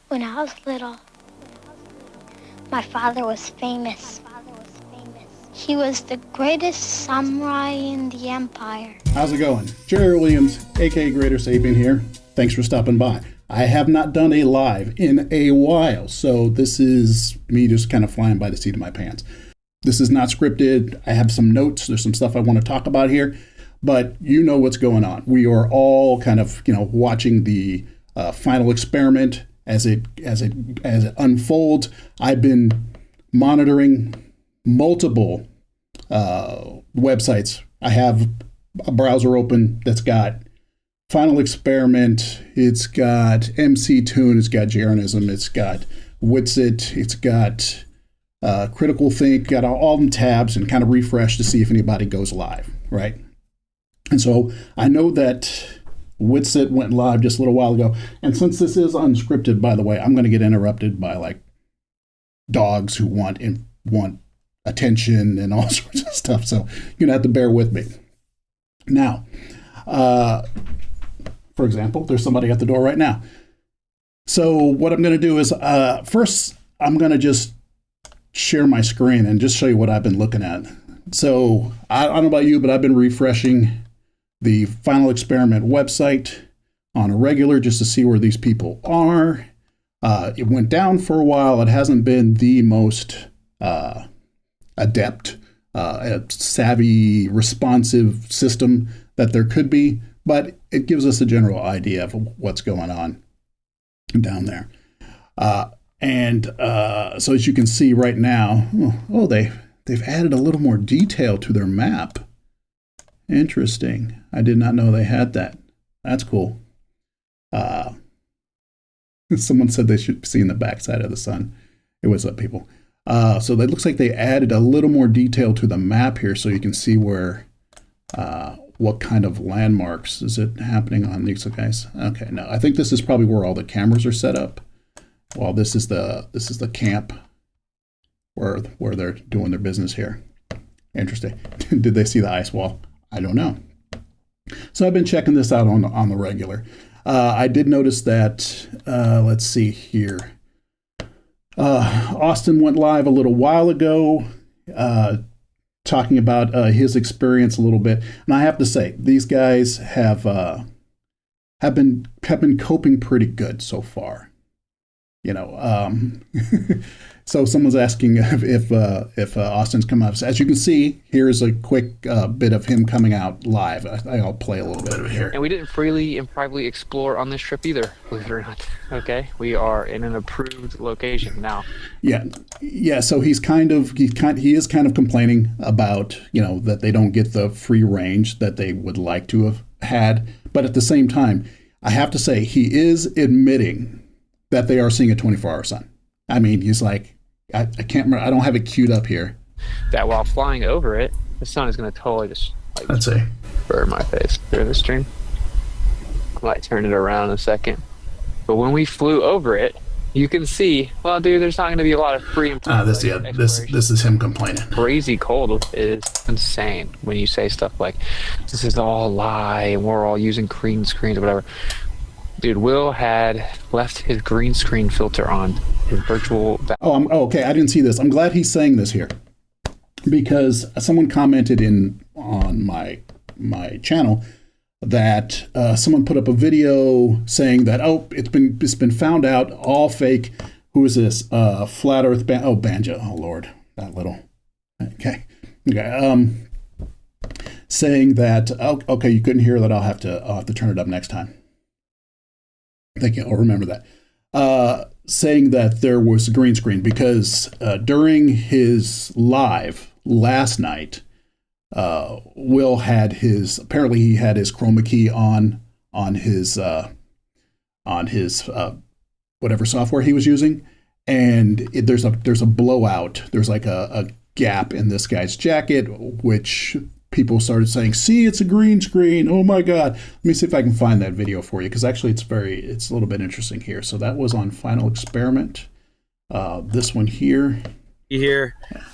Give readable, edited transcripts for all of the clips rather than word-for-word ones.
When I was little, my father was famous. He was the greatest samurai in the empire. How's it going? Jerry Williams, aka Greater Sapien here. Thanks for stopping by. I have not done a live in a while, so this is me just kind of flying by the seat of my pants. This is not scripted. I have some notes. There's some stuff I want to talk about here, but you know what's going on. We are all kind of, watching the final experiment as it unfolds. I've been monitoring multiple websites. I have a browser open that's got Final Experiment, it's got MC Tune, it's got Jeranism, it's got Witsit, it's got Critical Think, got all them tabs, and kind of refresh to see if anybody goes live, right? And so I know that Witsit went live just a little while ago, and since this is unscripted, by the way, I'm going to get interrupted by like dogs who want attention and all sorts of stuff, so you're going to have to bear with me. Now, for example, there's somebody at the door right now. So what I'm going to do is, first, I'm going to just share my screen and just show you what I've been looking at. So I don't know about you, but I've been refreshing the Final Experiment website on a regular just to see where these people are. It went down for a while. It hasn't been the most adept, savvy, responsive system that there could be, but it gives us a general idea of what's going on down there. So as you can see right now, they've added a little more detail to their map. Interesting. I did not know they had that. That's cool. Someone said they should see in the backside of the sun. Hey, what's up, people? So it looks like they added a little more detail to the map here, so you can see where, what kind of landmarks is it happening on these guys. Okay, no, I think this is probably where all the cameras are set up. Well, this is the camp where they're doing their business here. Interesting. Did they see the ice wall? I don't know. So I've been checking this out on the regular. I did notice that. Let's see here. Austin went live a little while ago, talking about his experience a little bit, and I have to say these guys have been coping pretty good so far. So someone's asking if Austin's come up. So as you can see, here's a quick bit of him coming out live. I'll play a little bit of it here. And we didn't freely and privately explore on this trip either, believe it or not. Okay, we are in an approved location now. Yeah. So he is kind of complaining about that they don't get the free range that they would like to have had, but at the same time, I have to say he is admitting that they are seeing a 24-hour sun. I mean, he's like, I can't remember. I don't have it queued up here. That while flying over it, the sun is going to totally just let's see, burn my face through the stream. I might turn it around in a second. But when we flew over it, you can see, well, dude, there's not going to be a lot of free and this is him complaining. Crazy cold is insane when you say stuff like, this is all a lie and we're all using green screens or whatever. Dude, Will had left his green screen filter on his virtual. Okay. I didn't see this. I'm glad he's saying this here because someone commented on my channel that someone put up a video saying that it's been found out, all fake. Who is this? Flat Earth Banjo. Oh Lord, that little. Okay. Saying that okay, you couldn't hear that. I'll have to turn it up next time. Thank you. I'll remember that. Saying that there was a green screen because during his live last night, Will had apparently he had his chroma key on his whatever software he was using, and there's a blowout. There's like a gap in this guy's jacket, which people started saying, see, it's a green screen. Oh my God. Let me see if I can find that video for you, because actually it's a little bit interesting here. So that was on Final Experiment. This one here.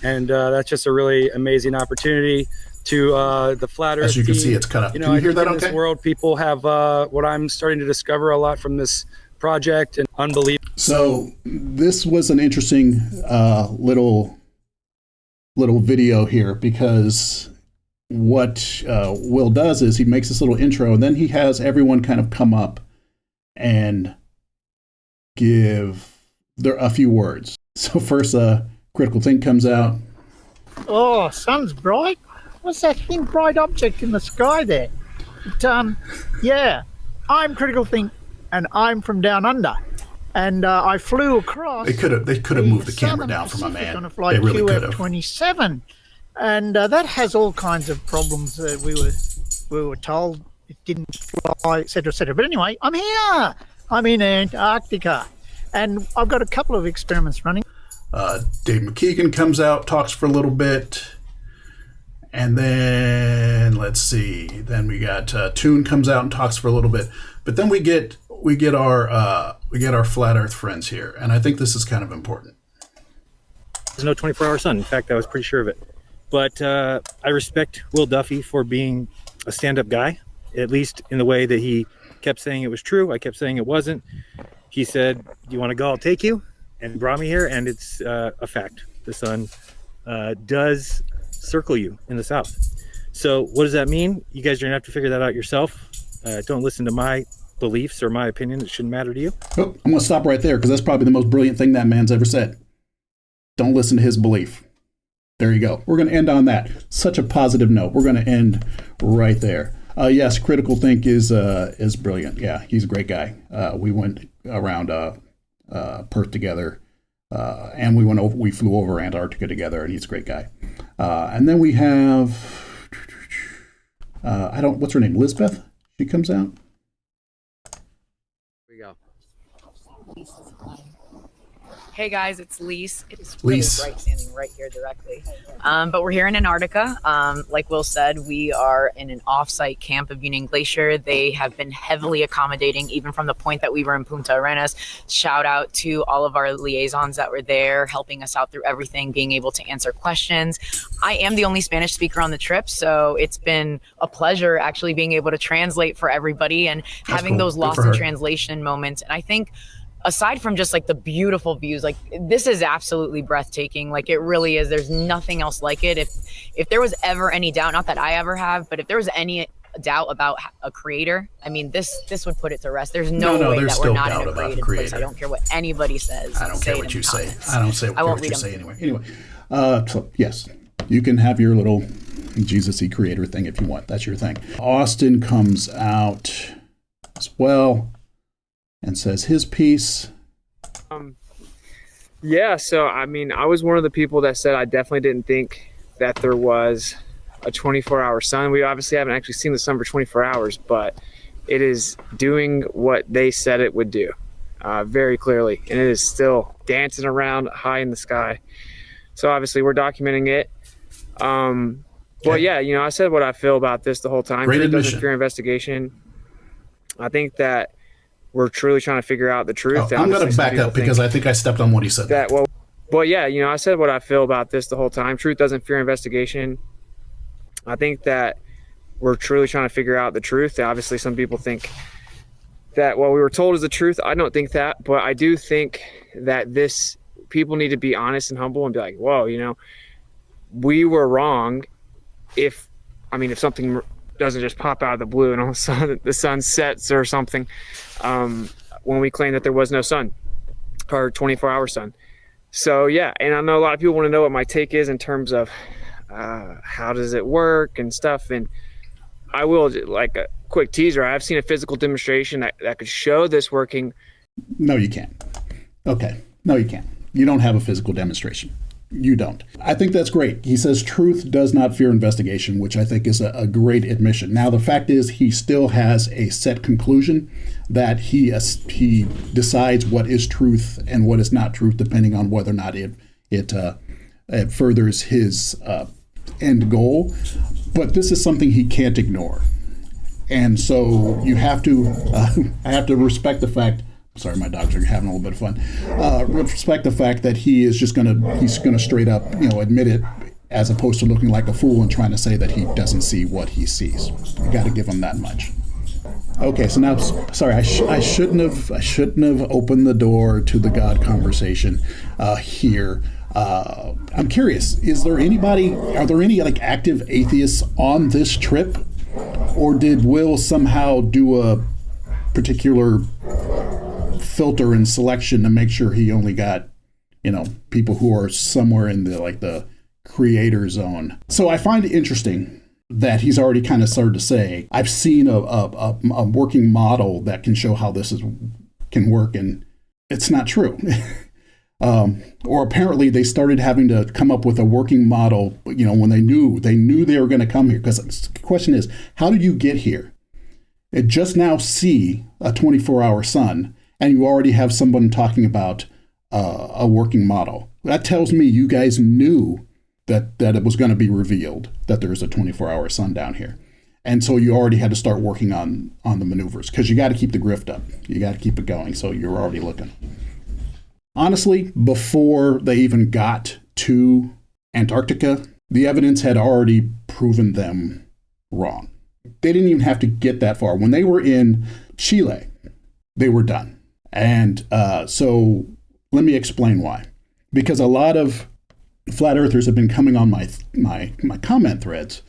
And that's just a really amazing opportunity to the flat Earth. As you can team. see, it's cut up. Can you hear that in this world, people have what I'm starting to discover a lot from this project, and unbelievable. So this was an interesting little video here, because what Will does is he makes this little intro, and then he has everyone kind of come up and give a few words. So first, Critical Think comes out. Oh, sun's bright. What's that thin bright object in the sky there? Yeah, I'm Critical Think, and I'm from down under. And I flew across. They could have moved the camera down for my man. On a flight they really could have. QF-27, and that has all kinds of problems. We were told it didn't fly, etc., etc. But anyway, I'm here. I'm in Antarctica, and I've got a couple of experiments running. Dave McKeegan comes out, talks for a little bit, and then let's see. Then we got Toon comes out and talks for a little bit, but then we get our flat Earth friends here, and I think this is kind of important. There's no 24-hour sun. In fact, I was pretty sure of it. But I respect Will Duffy for being a stand-up guy, at least in the way that he kept saying it was true. I kept saying it wasn't. He said, "Do you want to go? I'll take you," and brought me here, and it's a fact. The sun does circle you in the south. So what does that mean? You guys are going to have to figure that out yourself. Don't listen to my beliefs or my opinion. It shouldn't matter to you. Oh, I'm going to stop right there, because that's probably the most brilliant thing that man's ever said. Don't listen to his belief. There you go. We're going to end on that. Such a positive note. We're going to end right there. Yes, Critical Think is brilliant. Yeah, he's a great guy. We went around Perth together, and we flew over Antarctica together, and he's a great guy. And then we have what's her name? Lisbeth? She comes out. Here we go. Hey guys, it's Lise. It is really bright standing right here directly. But we're here in Antarctica. Like Will said, we are in an off-site camp of Union Glacier. They have been heavily accommodating, even from the point that we were in Punta Arenas. Shout out to all of our liaisons that were there, helping us out through everything, being able to answer questions. I am the only Spanish speaker on the trip, so it's been a pleasure actually being able to translate for everybody and having those lost in translation moments. And I think, aside from just like the beautiful views, like this is absolutely breathtaking. Like it really is. There's nothing else like it. If there was ever any doubt, not that I ever have, but if there was any doubt about a creator, I mean, this would put it to rest. There's no way that we're not in a creative place. I don't care what anybody says. I don't care what you say. I don't say what you say anyway. Anyway, so yes, you can have your little Jesus-y creator thing if you want. That's your thing. Austin comes out as well and says his piece. Yeah, so I mean, I was one of the people that said I definitely didn't think that there was a 24-hour sun. We obviously haven't actually seen the sun for 24 hours, but it is doing what they said it would do very clearly, and it is still dancing around high in the sky. So obviously we're documenting it. But yeah, you know, I said what I feel about this the whole time. Great Truth admission. doesn't fear investigation. I think that we're truly trying to figure out the truth. I'm going to back up because I think I stepped on what he said. But yeah, you know, I said what I feel about this the whole time. Truth doesn't fear investigation. I think that we're truly trying to figure out the truth. Obviously, some people think that what we were told is the truth. I don't think that, but I do think that people need to be honest and humble and be like, whoa, you know, we were wrong. If something doesn't just pop out of the blue and all of a sudden the sun sets or something, when we claim that there was no sun or 24-hour sun. So yeah, and I know a lot of people want to know what my take is in terms of how does it work and stuff, and I will, like a quick teaser, I've seen a physical demonstration that could show this working. No, you can't. Okay, no, you can't. You don't have a physical demonstration. You don't. I think that's great. He says truth does not fear investigation, which I think is a great admission. Now, the fact is he still has a set conclusion that he decides what is truth and what is not truth, depending on whether or not it furthers his end goal. But this is something he can't ignore. And so you have to, I have to respect the fact. Sorry, my dogs are having a little bit of fun. Respect the fact that he's gonna straight up, admit it, as opposed to looking like a fool and trying to say that he doesn't see what he sees. You got to give him that much. Okay, so now, sorry, I shouldn't have opened the door to the God conversation here. I'm curious, are there any like active atheists on this trip, or did Will somehow do a particular filter and selection to make sure he only got, people who are somewhere in the creator zone? So I find it interesting that he's already kind of started to say, I've seen a working model that can show how this can work, and it's not true. Or apparently they started having to come up with a working model, when they knew they were going to come here. Because the question is, how did you get here? It just now see a 24-hour sun, and you already have someone talking about a working model. That tells me you guys knew that it was going to be revealed that there's a 24-hour sun down here. And so you already had to start working on the maneuvers, because you got to keep the grift up. You got to keep it going. So you're already looking. Honestly, before they even got to Antarctica, the evidence had already proven them wrong. They didn't even have to get that far. When they were in Chile, they were done. And so let me explain why. Because a lot of flat earthers have been coming on my comment threads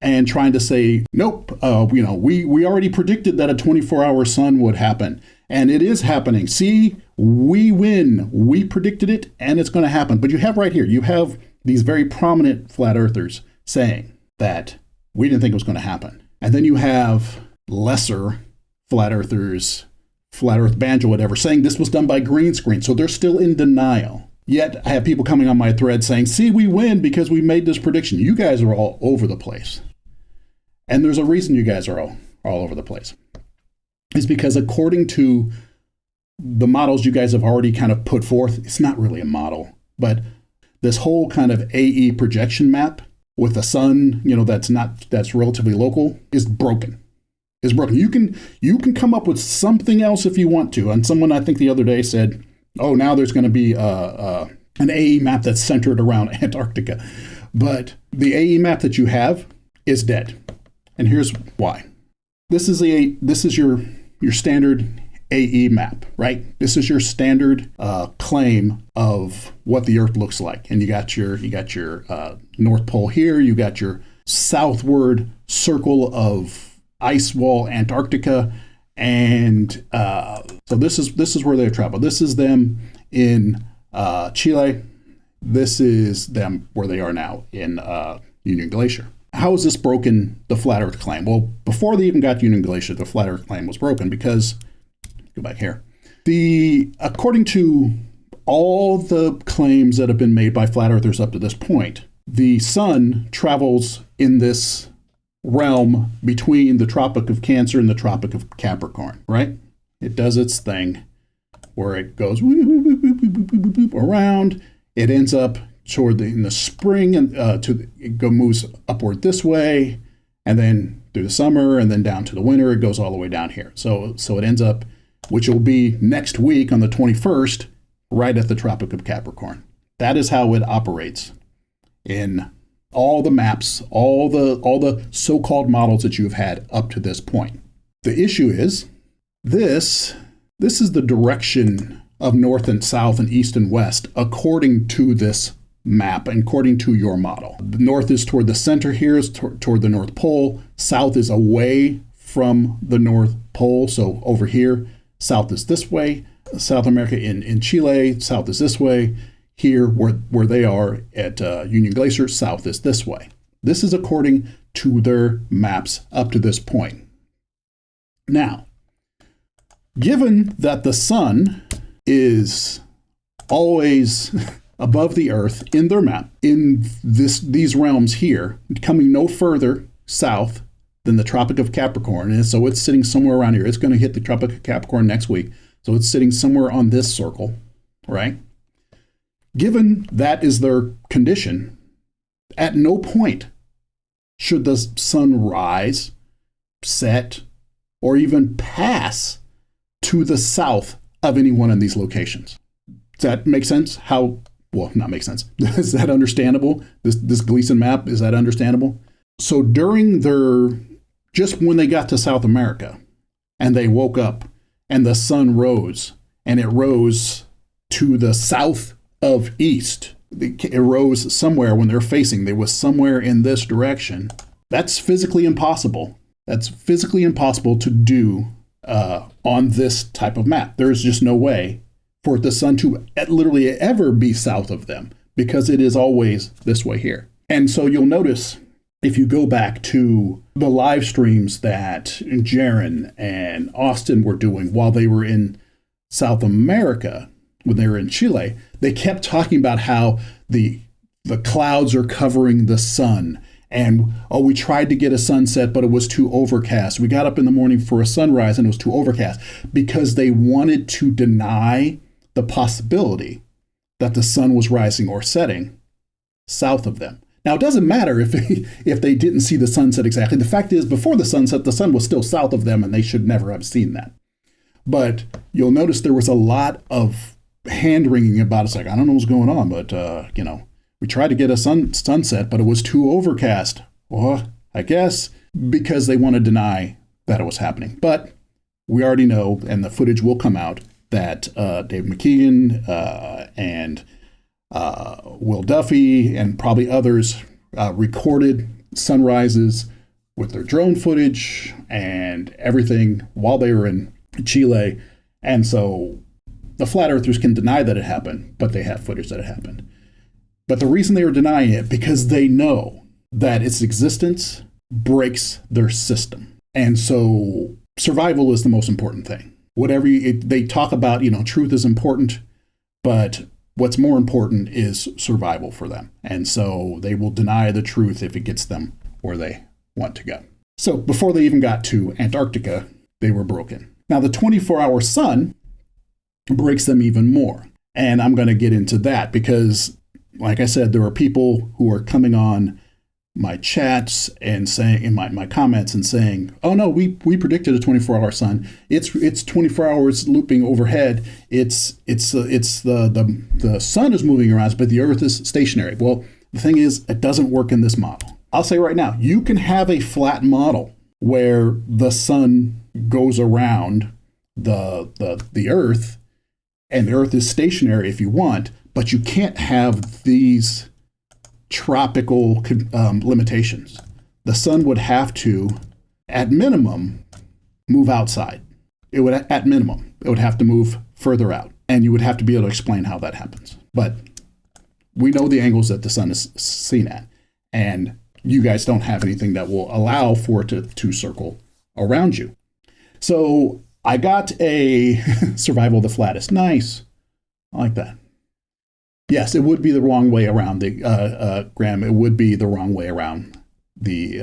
and trying to say, nope, we already predicted that a 24-hour sun would happen. And it is happening. See, we win. We predicted it, and it's going to happen. But you have right here, you have these very prominent flat earthers saying that we didn't think it was going to happen. And then you have lesser flat earthers, flat earth banjo, whatever, saying this was done by green screen. So they're still in denial. Yet I have people coming on my thread saying, see, we win because we made this prediction. You guys are all over the place. And there's a reason you guys are all over the place. Is because according to the models you guys have already kind of put forth, it's not really a model, but this whole kind of AE projection map with the sun, that's relatively local, is broken. You can come up with something else if you want to. And someone, I think the other day, said, oh, now there's going to be an AE map that's centered around Antarctica. But the AE map that you have is dead. And here's why. This is your standard AE map, right? This is your standard claim of what the Earth looks like. And you got your North Pole here. You got your southward circle of ice wall Antarctica, and so this is where they travel. This is them in Chile. This is them where they are now in Union Glacier. How is this broken the flat Earth claim? Well, before they even got Union Glacier, the flat Earth claim was broken because, go back here, according to all the claims that have been made by flat earthers up to this point, the sun travels in this realm between the Tropic of Cancer and the Tropic of Capricorn, right? It does its thing where it goes around. It ends up in the spring and moves upward this way, and then through the summer, and then down to the winter. It goes all the way down here. So it ends up, which will be next week on the 21st, right at the Tropic of Capricorn. That is how it operates in all the maps, all the so-called models that you've had up to this point. The issue is this is the direction of north and south and east and west according to this map and according to your model. The north is toward the center here, is toward the North Pole. South is away from the North Pole, so over here, south is this way. South America in Chile, south is this way. Here, where they are at Union Glacier, south is this way. This is according to their maps up to this point. Now, given that the sun is always above the Earth in their map, in these realms here, coming no further south than the Tropic of Capricorn, and so it's sitting somewhere around here. It's going to hit the Tropic of Capricorn next week, so it's sitting somewhere on this circle, right? Given that is their condition, at no point should the sun rise, set, or even pass to the south of any one of these locations. Does that make sense? Not make sense. Is that understandable? This Gleason map, is that understandable? So just when they got to South America, and they woke up and the sun rose, and it rose to the south of east. It rose somewhere when they're facing. It was somewhere in this direction. That's physically impossible. That's physically impossible to do on this type of map. There's just no way for the sun to literally ever be south of them, because it is always this way here. And so you'll notice, if you go back to the live streams that Jaron and Austin were doing while they were in South America, when they were in Chile, they kept talking about how the clouds are covering the sun. And, we tried to get a sunset, but it was too overcast. We got up in the morning for a sunrise and it was too overcast, because they wanted to deny the possibility that the sun was rising or setting south of them. Now, it doesn't matter if they didn't see the sunset exactly. The fact is, before the sunset, the sun was still south of them, and they should never have seen that. But you'll notice there was a lot of hand-wringing about it. It's like, I don't know what's going on, but, we tried to get a sunset, but it was too overcast. Well, I guess because they want to deny that it was happening. But we already know, and the footage will come out, that Dave McKeegan and Will Duffy and probably others recorded sunrises with their drone footage and everything while they were in Chile. And so the flat earthers can deny that it happened, but they have footage that it happened. But the reason they were denying it, because they know that its existence breaks their system. And so survival is the most important thing. Whatever they talk about, truth is important, but what's more important is survival for them. And so they will deny the truth if it gets them where they want to go. So before they even got to Antarctica, they were broken. Now, the 24-hour sun breaks them even more. And I'm going to get into that because, like I said, there are people who are coming on my chats and saying, in my comments, and saying, oh no, we predicted a 24-hour sun. It's 24 hours looping overhead. It's the sun is moving around, but the earth is stationary. Well, the thing is, it doesn't work in this model. I'll say right now, you can have a flat model where the sun goes around the earth and the earth is stationary if you want, but you can't have these tropical limitations. The sun would have to, at minimum, move outside. It would, at minimum, it would have to move further out, and you would have to be able to explain how that happens. But we know the angles that the sun is seen at, and you guys don't have anything that will allow for it to circle around you. So I got a survival of the flattest. Nice. I like that. Yes, it would be the wrong way around Graham. It would be the wrong way around the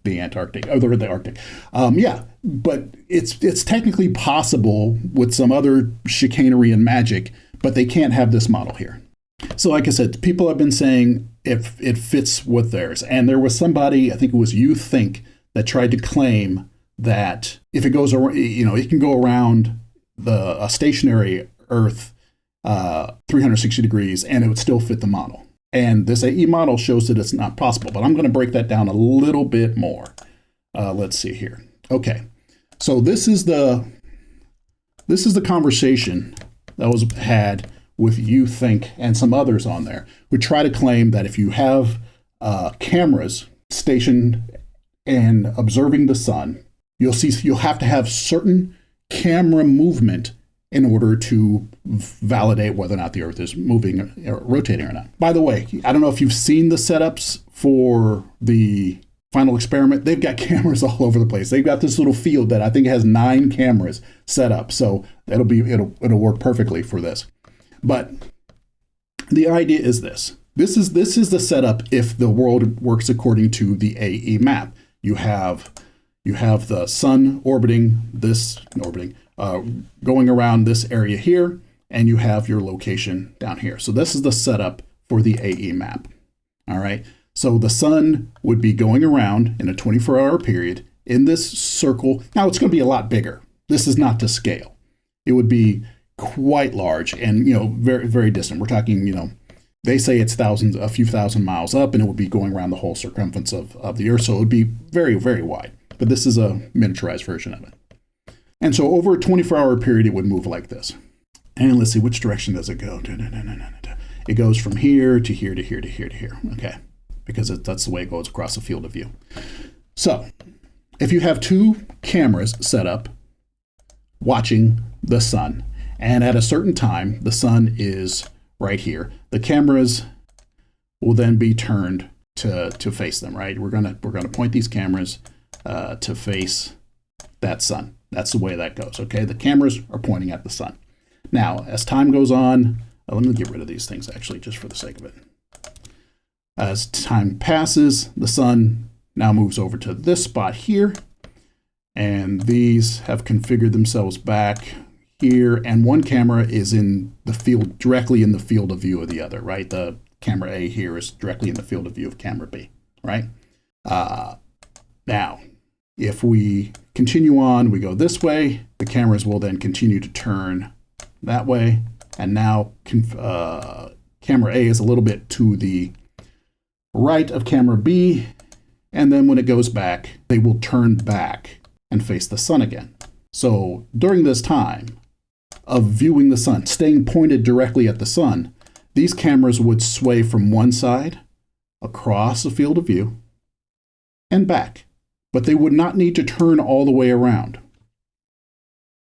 Antarctic, or the Arctic. Yeah, but it's technically possible with some other chicanery and magic, but they can't have this model here. So, like I said, people have been saying if it fits with theirs, and there was somebody, I think it was You Think, that tried to claim that if it goes around, it can go around a stationary Earth 360 degrees, and it would still fit the model. And this AE model shows that it's not possible, but I'm going to break that down a little bit more. Let's see here. Okay, so this is the conversation that was had with You Think and some others on there who try to claim that if you have cameras stationed and observing the sun, you'll have to have certain camera movement in order to validate whether or not the Earth is moving or rotating or not. By the way, I don't know if you've seen the setups for the final experiment. They've got cameras all over the place. They've got this little field that I think has 9 cameras set up, so it'll work perfectly for this. But the idea is this. This is the setup if the world works according to the AE map. You have the sun going around this area here, and you have your location down here. So this is the setup for the AE map. All right. So the sun would be going around in a 24-hour period in this circle. Now it's going to be a lot bigger. This is not to scale. It would be quite large and, very, very distant. We're talking, they say it's a few thousand miles up, and it would be going around the whole circumference of the Earth. So it would be very, very wide. But this is a miniaturized version of it. And so over a 24-hour period, it would move like this. And let's see, which direction does it go? It goes from here to here to here to here to here. Okay, because that's the way it goes across the field of view. So if you have two cameras set up watching the sun, and at a certain time, the sun is right here, the cameras will then be turned to face them, right? We're gonna point these cameras to face that sun. That's the way that goes, okay? The cameras are pointing at the sun. Now, as time goes on, let me get rid of these things actually, just for the sake of it. As time passes, the sun now moves over to this spot here, and these have configured themselves back here, and one camera is in the field, directly in the field of view of the other, right? The camera A here is directly in the field of view of camera B, right? Now, if we continue on, we go this way, the cameras will then continue to turn that way, and now camera A is a little bit to the right of camera B, and then when it goes back, they will turn back and face the sun again. So during this time of viewing the sun, staying pointed directly at the sun, these cameras would sway from one side across the field of view and back, but they would not need to turn all the way around.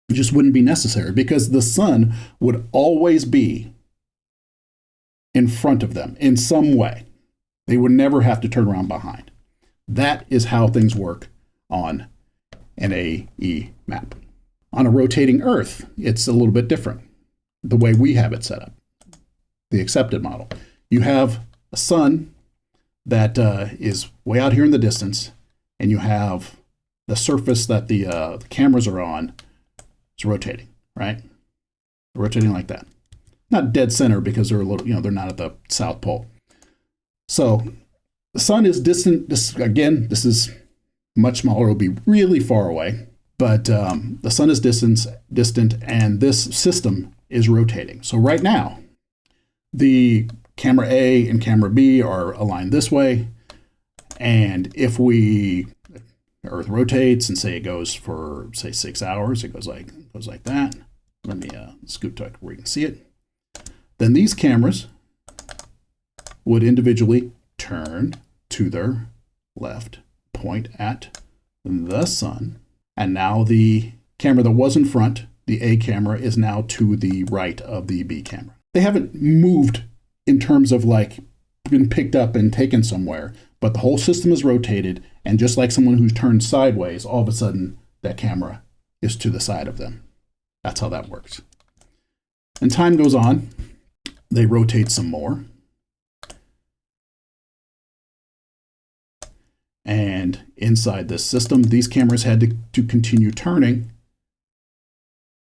It just wouldn't be necessary because the sun would always be in front of them in some way. They would never have to turn around behind. That is how things work on an AE map. On a rotating Earth, it's a little bit different, the way we have it set up, the accepted model. You have a sun that is way out here in the distance, and you have the surface that the cameras are on is rotating, right? They're rotating like that. Not dead center because they're a little, they're not at the South Pole. So the sun is distant. This is much smaller. It'll be really far away, but the sun is distant, and this system is rotating. So right now, the camera A and camera B are aligned this way, and if Earth rotates and say it goes for 6 hours, it goes like that. Let me scoot to where you can see it. Then these cameras would individually turn to their left, point at the sun, and now the camera that was in front, the A camera, is now to the right of the B camera. They haven't moved in terms of been picked up and taken somewhere, but the whole system is rotated, and just like someone who's turned sideways, all of a sudden that camera is to the side of them. That's how that works. And time goes on, they rotate some more. And inside this system, these cameras had to continue turning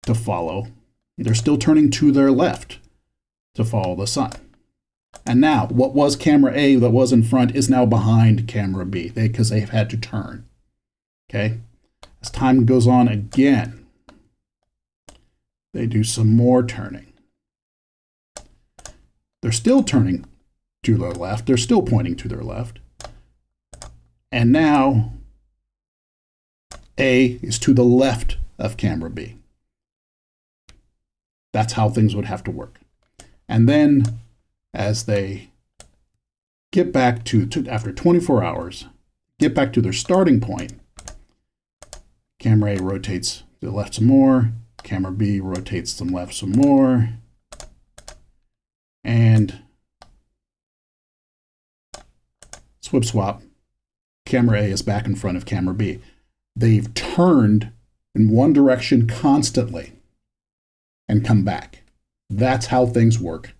to follow. They're still turning to their left to follow the sun. And now, what was camera A that was in front is now behind camera B, because they've had to turn. Okay? As time goes on again, they do some more turning. They're still turning to their left. They're still pointing to their left. And now, A is to the left of camera B. That's how things would have to work. And then, as they get back to after 24 hours, get back to their starting point, camera A rotates to the left some more, camera B rotates to the left some more, and swip swap, camera A is back in front of camera B. They've turned in one direction constantly and come back. That's how things work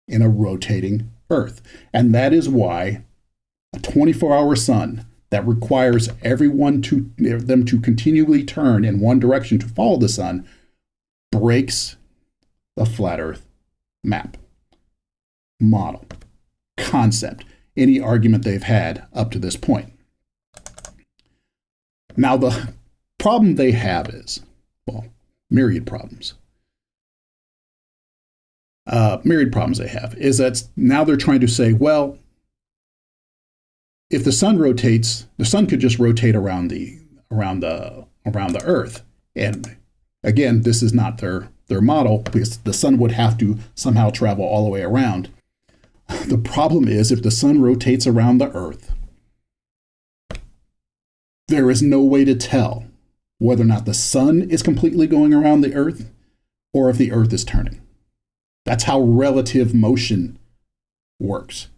in a rotating Earth. And that is why a 24-hour sun that requires them to continually turn in one direction to follow the sun breaks the flat Earth map, model, concept, any argument they've had up to this point. Now, the problem they have is, myriad problems. They have is that now they're trying to say, well, if the sun rotates, the sun could just rotate around the Earth, and Again, this is not their model because the sun would have to somehow travel all the way around. The problem is if the sun rotates around the Earth, there is no way to tell whether or not the sun is completely going around the Earth or if the Earth is turning. That's how relative motion works.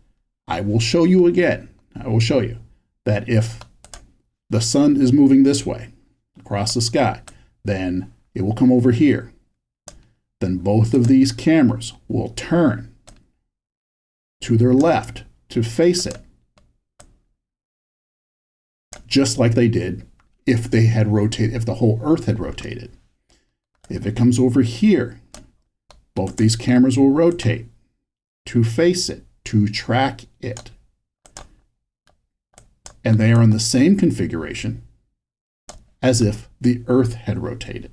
I will show you again. I will show you that if the sun is moving this way across the sky, then it will come over here. Then both of these cameras will turn to their left to face it, just like they did if they had rotated, if the whole Earth had rotated. If it comes over here, both these cameras will rotate to face it, to track it. And they are in the same configuration as if the Earth had rotated.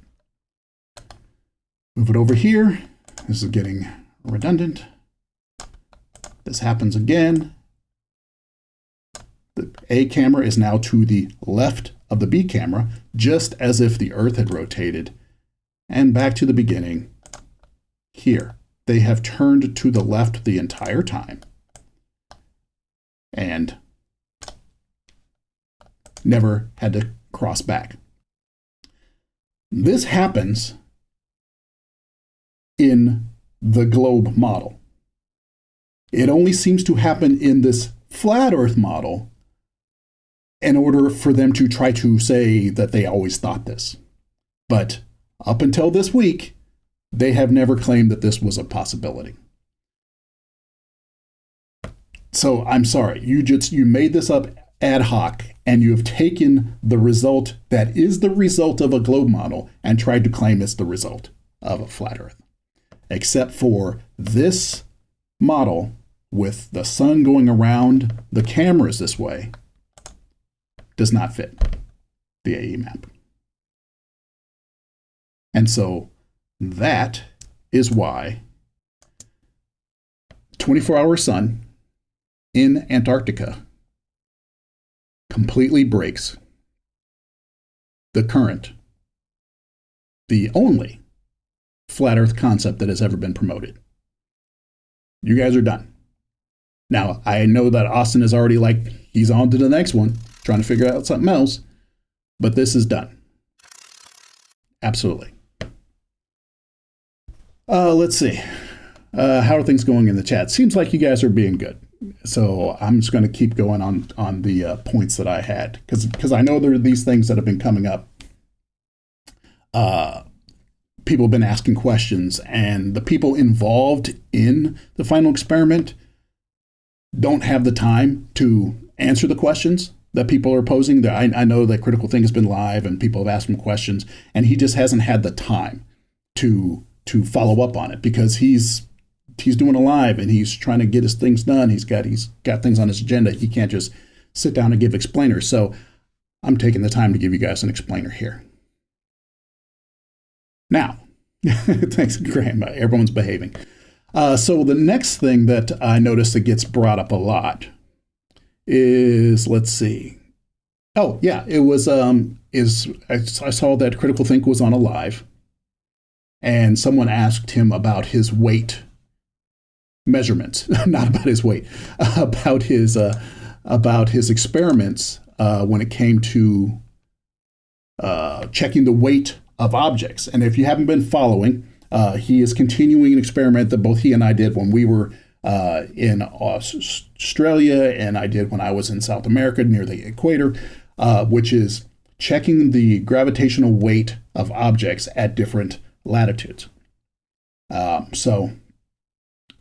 Move it over here. This is getting redundant. This happens again. The A camera is now to the left of the B camera, just as if the Earth had rotated. And back to the beginning. Here, they have turned to the left the entire time and never had to cross back. This happens in the globe model. It only seems to happen in this flat Earth model in order for them to try to say that they always thought this. But up until this week, they have never claimed that this was a possibility. So I'm sorry, you made this up ad hoc, and you have taken the result that is the result of a globe model and tried to claim it's the result of a flat Earth. Except for this model with the sun going around the cameras this way does not fit the AE map. And so that is why 24-hour sun in Antarctica completely breaks the current, the only flat Earth concept that has ever been promoted. You guys are done. Now, I know that Austin is already like, he's on to the next one, trying to figure out something else, but this is done. Absolutely. Let's see. How are things going in the chat? Seems like you guys are being good. So I'm just going to keep going on the points that I had, because I know there are these things that have been coming up. People have been asking questions, and the people involved in the final experiment don't have the time to answer the questions that people are posing. I know that Critical Think has been live, and people have asked him questions, and he just hasn't had the time to follow up on it because he's doing a live and he's trying to get his things done. He's got things on his agenda. He can't just sit down and give explainers. So I'm taking the time to give you guys an explainer here. Now, thanks, Graham. Everyone's behaving. So the next thing that I noticed that gets brought up a lot is, let's see. Oh, yeah, it was, I saw that Critical Think was on a live, and someone asked him about his weight measurements, not about his weight, about his experiments when it came to checking the weight of objects. And if you haven't been following, he is continuing an experiment that both he and I did when we were in Australia, and I did when I was in South America near the equator, which is checking the gravitational weight of objects at different latitudes. So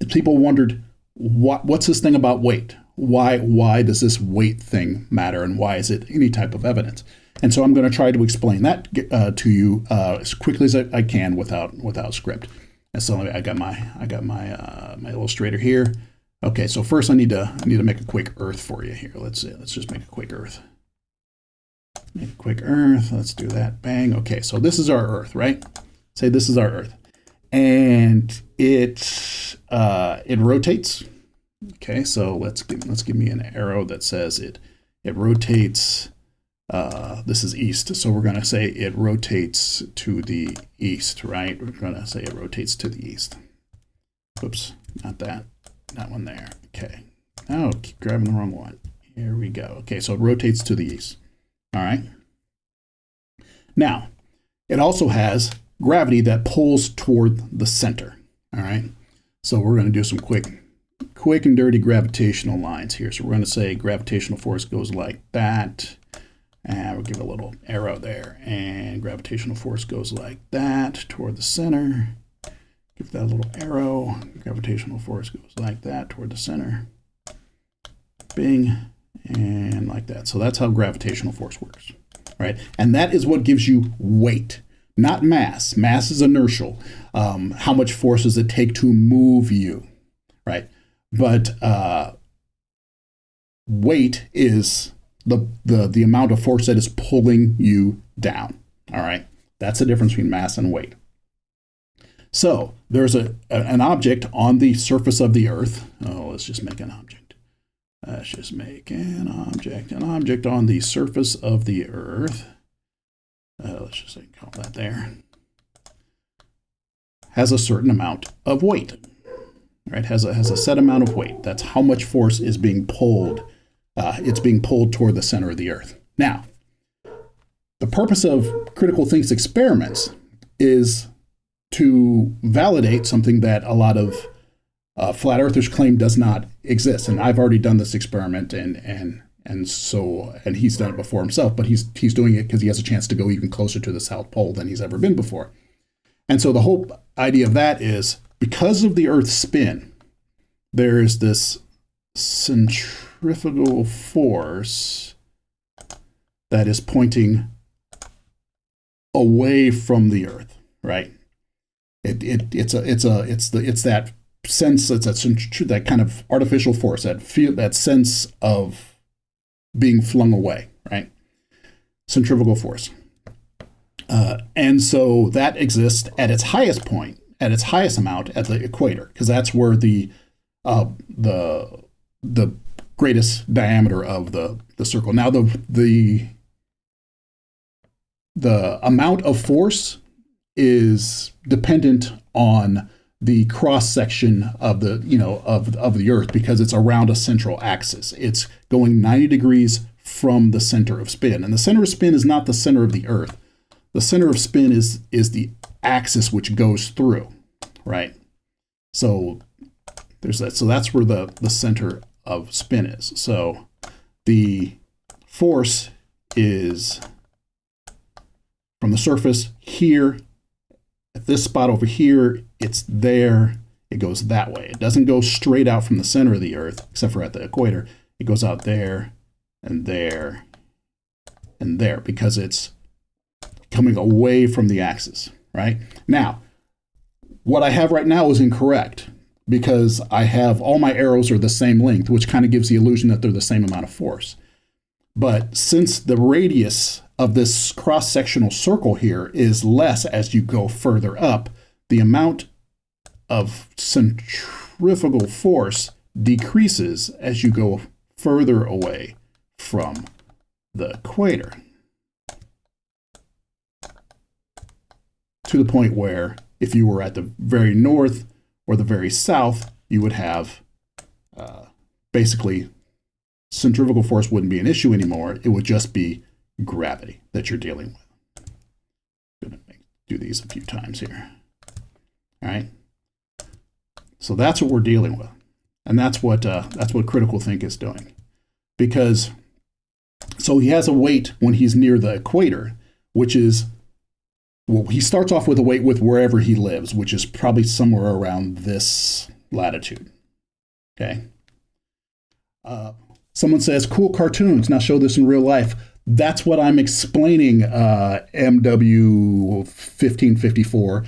people wondered, what's this thing about weight? Why does this weight thing matter, and why is it any type of evidence? And so I'm going to try to explain that to you as quickly as I can without script. And so I got my illustrator here. Okay, so first I need to make a quick Earth for you here. Let's just make a quick Earth. Make a quick Earth. Let's do that. Bang. Okay, so this is our Earth, right? Say this is our Earth, and it rotates. Okay, so let's give me an arrow that says it rotates This is east, so we're going to say it rotates to the east, right? We're going to say it rotates to the east. Oops, not that. That one there. Okay. Oh, keep grabbing the wrong one. Here we go. Okay, so it rotates to the east. All right. Now, it also has gravity that pulls toward the center. All right. So we're going to do some quick and dirty gravitational lines here. So we're going to say gravitational force goes like that. And we'll give a little arrow there. And gravitational force goes like that toward the center. Give that a little arrow. Gravitational force goes like that toward the center. Bing. And like that. So that's how gravitational force works. Right? And that is what gives you weight, not mass. Mass is inertial. How much force does it take to move you? Right? But weight is the amount of force that is pulling you down. All right? That's the difference between mass and weight. So there's an object on the surface of the Earth. Oh, let's just make an object. Let's just make an object on the surface of the Earth. Let's just call that there. Has a certain amount of weight, right? Has a set amount of weight. That's how much force is being pulled. It's being pulled toward the center of the Earth. Now, the purpose of critical thinks experiments is to validate something that a lot of flat earthers claim does not exist. And I've already done this experiment, and he's done it before himself, but he's doing it because he has a chance to go even closer to the South Pole than he's ever been before. And so the whole idea of that is because of the Earth's spin, there's this centrifugal force that is pointing away from the Earth, right? It's that sense, that kind of artificial force, that sense of being flung away, right? Centrifugal force. And so that exists at its highest point, at its highest amount at the equator, because that's where the greatest diameter of the circle. Now the amount of force is dependent on the cross section of the Earth, because it's around a central axis. It's going 90 degrees from the center of spin, and the center of spin is not the center of the Earth. The center of spin is the axis which goes through, right? So there's that. So that's where the center of spin is. So the force is from the surface here. At this spot over here, it's there. It goes that way. It doesn't go straight out from the center of the Earth, except for at the equator. It goes out there and there and there, because it's coming away from the axis, right? Now, what I have right now is incorrect, because I have all my arrows are the same length, which kind of gives the illusion that they're the same amount of force. But since the radius of this cross-sectional circle here is less as you go further up, the amount of centrifugal force decreases as you go further away from the equator, to the point where if you were at the very north or the very south, you would have basically centrifugal force wouldn't be an issue anymore. It would just be gravity that you're dealing with. I'm going to do these a few times here. All right. So that's what we're dealing with, and that's what critical think is doing, because so he has a weight when he's near the equator, which is, well, he starts off with a weight with wherever he lives, which is probably somewhere around this latitude. Okay. Someone says, cool cartoons. Now show this in real life. That's what I'm explaining, MW 1554.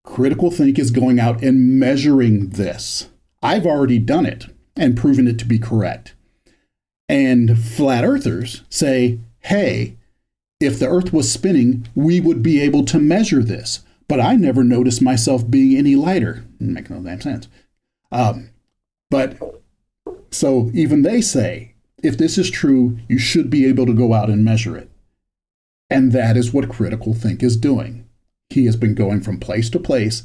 Critical think is going out and measuring this. I've already done it and proven it to be correct. And flat earthers say, hey, if the Earth was spinning, we would be able to measure this. But I never noticed myself being any lighter. Makes no damn sense. But so even they say, if this is true, you should be able to go out and measure it. And that is what critical think is doing. He has been going from place to place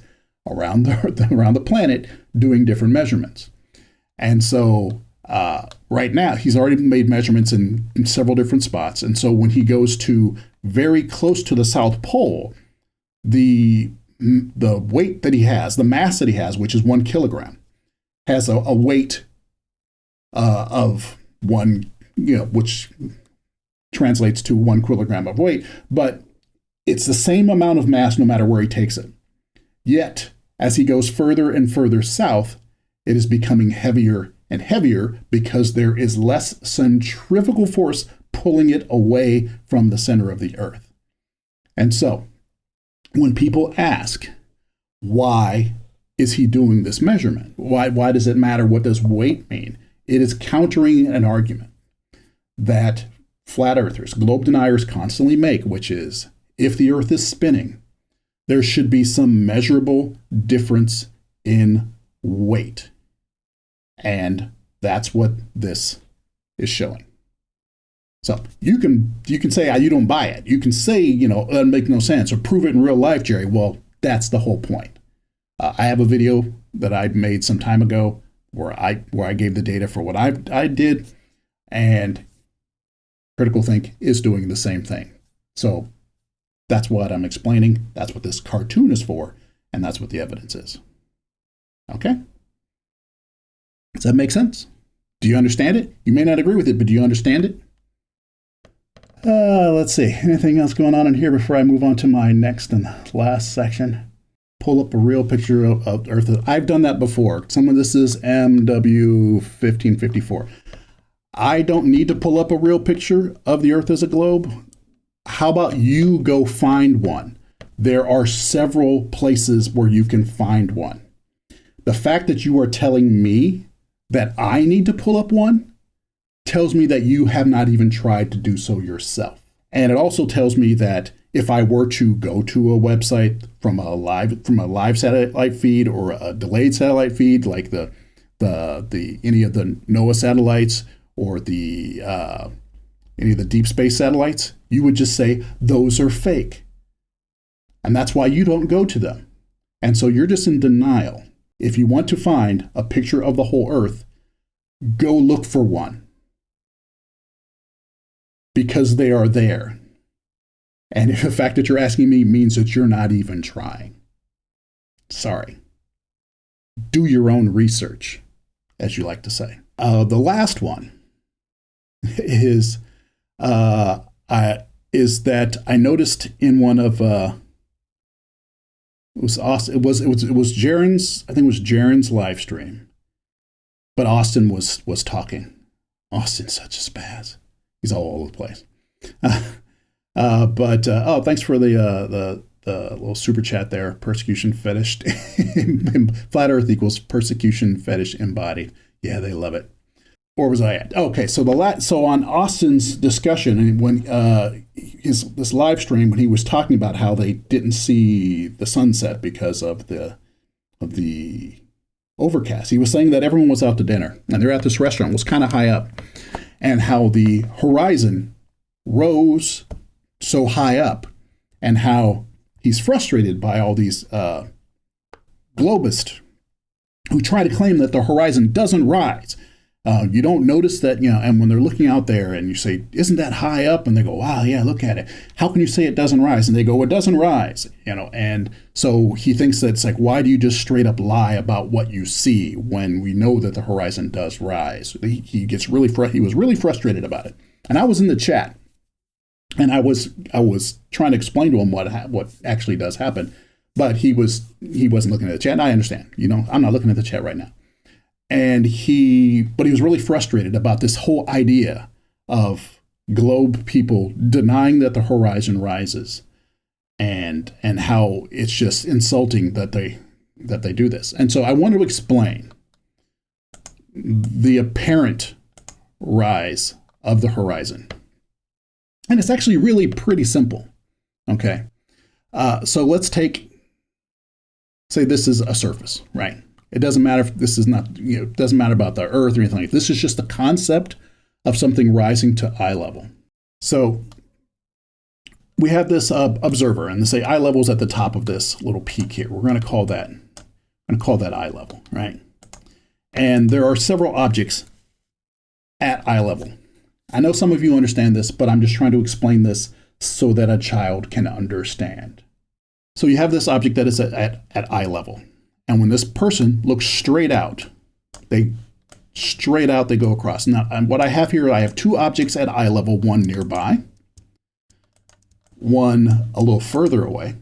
around the planet doing different measurements. And so right now, he's already made measurements in several different spots. And so when he goes to very close to the South Pole, the weight that he has, the mass that he has, which is 1 kilogram, has a weight of 1, which translates to 1 kilogram of weight, but it's the same amount of mass no matter where he takes it. Yet, as he goes further and further south, it is becoming heavier and heavier because there is less centrifugal force pulling it away from the center of the Earth. And so, when people ask, why is he doing this measurement? Why does it matter? What does weight mean? It is countering an argument that flat earthers, globe deniers constantly make, which is, if the Earth is spinning, there should be some measurable difference in weight. And that's what this is showing. So you can say you don't buy it. You can say, it doesn't make no sense, or prove it in real life, Jerry. Well, that's the whole point. I have a video that I made some time ago where I gave the data for what I did, and Critical Think is doing the same thing. So that's what I'm explaining. That's what this cartoon is for, and that's what the evidence is. Okay? Does that make sense? Do you understand it? You may not agree with it, but do you understand it? Let's see. Anything else going on in here before I move on to my next and last section? Pull up a real picture of Earth. I've done that before. Some of this is MW1554. I don't need to pull up a real picture of the Earth as a globe. How about you go find one? There are several places where you can find one. The fact that you are telling me that I need to pull up one tells me that you have not even tried to do so yourself. And it also tells me that if I were to go to a website from a live satellite feed or a delayed satellite feed, like the any of the NOAA satellites or any of the deep space satellites, you would just say those are fake. And that's why you don't go to them. And so you're just in denial. If you want to find a picture of the whole Earth, go look for one. Because they are there. And if the fact that you're asking me means that you're not even trying. Sorry. Do your own research, as you like to say. The last one is that I noticed in one of it was Jaren's, I think it was Jaren's live stream, but Austin was talking. Austin's such a spaz. He's all over the place. Thanks for the little super chat there. Persecution fetish. Flat Earth equals persecution fetish embodied. Yeah, they love it. Where was I at? Okay, so on Austin's discussion, and when this live stream, when he was talking about how they didn't see the sunset because of the overcast, he was saying that everyone was out to dinner and they're at this restaurant, it was kind of high up, and how the horizon rose so high up, and how he's frustrated by all these globists who try to claim that the horizon doesn't rise. You don't notice that, and when they're looking out there and you say, isn't that high up? And they go, wow, yeah, look at it. How can you say it doesn't rise? And they go, it doesn't rise, and so he thinks that it's like, why do you just straight up lie about what you see when we know that the horizon does rise? He was really frustrated about it. And I was in the chat, and I was trying to explain to him what actually does happen, but he wasn't looking at the chat. And I understand, I'm not looking at the chat right now. But he was really frustrated about this whole idea of globe people denying that the horizon rises, and how it's just insulting that they do this. And so I want to explain the apparent rise of the horizon. And it's actually really pretty simple. Okay. So let's say this is a surface, right? It doesn't matter if this is not, it doesn't matter about the Earth or anything like that. This is just the concept of something rising to eye level. So we have this observer, and say eye level is at the top of this little peak here. We're going to call that eye level, right? And there are several objects at eye level. I know some of you understand this, but I'm just trying to explain this so that a child can understand. So you have this object that is at eye level. And when this person looks straight out, they go across. Now, what I have here, I have two objects at eye level, one nearby, one a little further away,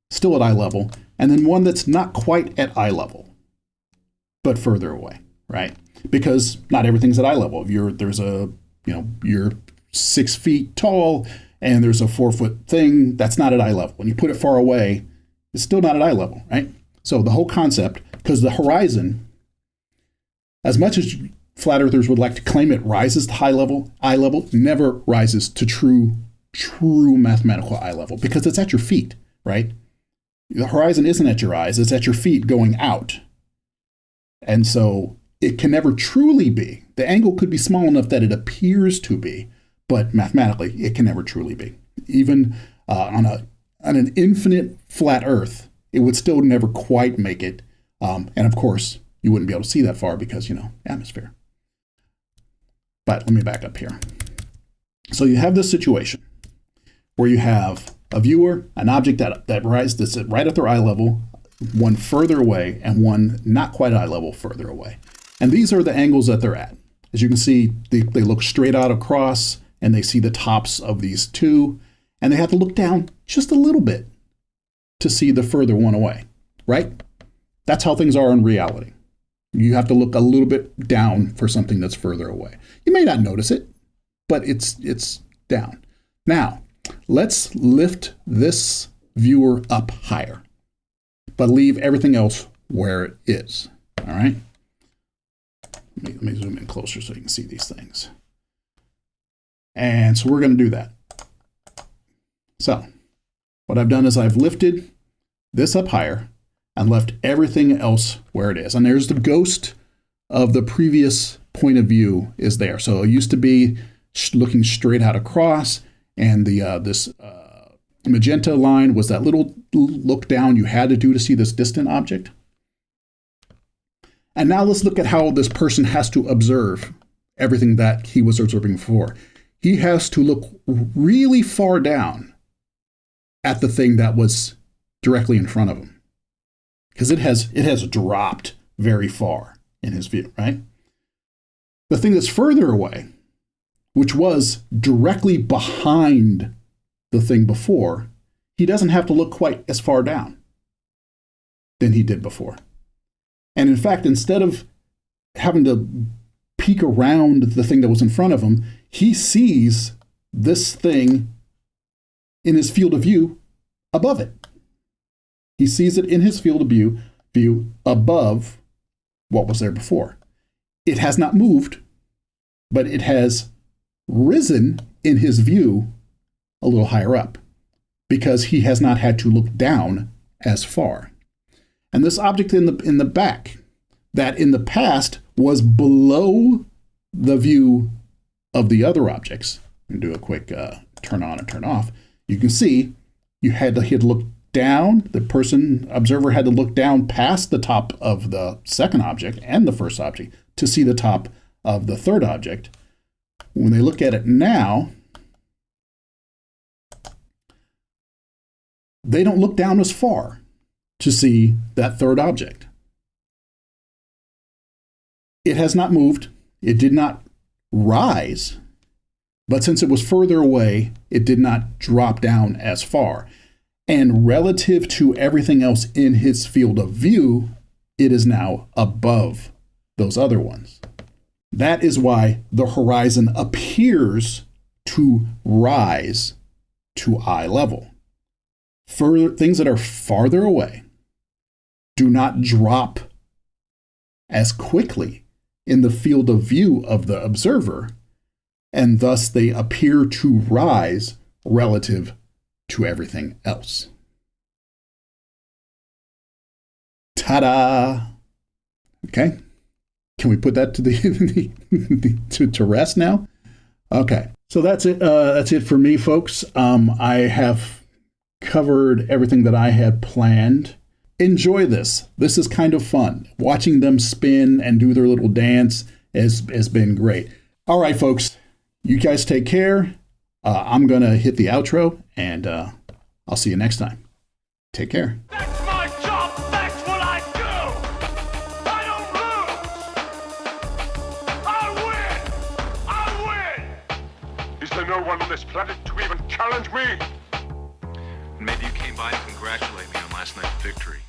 still at eye level, and then one that's not quite at eye level, but further away, right? Because not everything's at eye level. If you're 6 feet tall and there's a 4-foot thing, that's not at eye level. When you put it far away, it's still not at eye level, right? So the whole concept, because the horizon, as much as flat earthers would like to claim it rises to eye level never rises to true mathematical eye level, because it's at your feet, right? The horizon isn't at your eyes, it's at your feet going out. And so it can never truly be. The angle could be small enough that it appears to be, but mathematically it can never truly be. Even on an infinite flat Earth, it would still never quite make it. And of course, you wouldn't be able to see that far because, atmosphere. But let me back up here. So you have this situation where you have a viewer, an object that's right at their eye level, one further away, and one not quite eye level further away. And these are the angles that they're at. As you can see, they look straight out across, and they see the tops of these two, and they have to look down just a little bit to see the further one away, right? That's how things are in reality. You have to look a little bit down for something that's further away. You may not notice it, but it's down. Now, let's lift this viewer up higher, but leave everything else where it is, all right? Let me zoom in closer so you can see these things. And so we're going to do that. So what I've done is I've lifted this up higher and left everything else where it is. And there's the ghost of the previous point of view is there. So it used to be looking straight out across, and this magenta line was that little look down you had to do to see this distant object. And now let's look at how this person has to observe everything that he was observing before. He has to look really far down at the thing that was directly in front of him, because it has dropped very far in his view, right? The thing that's further away, which was directly behind the thing before, he doesn't have to look quite as far down than he did before. And in fact, instead of having to peek around the thing that was in front of him, he sees this thing in his field of view above it. He sees it in his field of view above what was there before. It has not moved, but it has risen in his view a little higher up, because he has not had to look down as far. And this object in the back, that in the past was below the view of the other objects, and do a quick turn on and turn off, you can see he had to look down, the observer had to look down past the top of the second object and the first object to see the top of the third object. When they look at it now, they don't look down as far to see that third object. It has not moved. It did not rise, but since it was further away, it did not drop down as far. And relative to everything else in his field of view, it is now above those other ones. That is why the horizon appears to rise to eye level. For things that are farther away do not drop as quickly in the field of view of the observer, and thus they appear to rise relative to everything else. Ta-da! Okay, can we put that to to rest now? Okay, so that's it. That's it for me, folks. I have covered everything that I had planned. Enjoy this. This is kind of fun. Watching them spin and do their little dance has been great. All right, folks, you guys take care. I'm going to hit the outro, and I'll see you next time. Take care. That's my job. That's what I do. I don't lose. I win. Is there no one on this planet to even challenge me? Maybe you came by to congratulate me on last night's victory.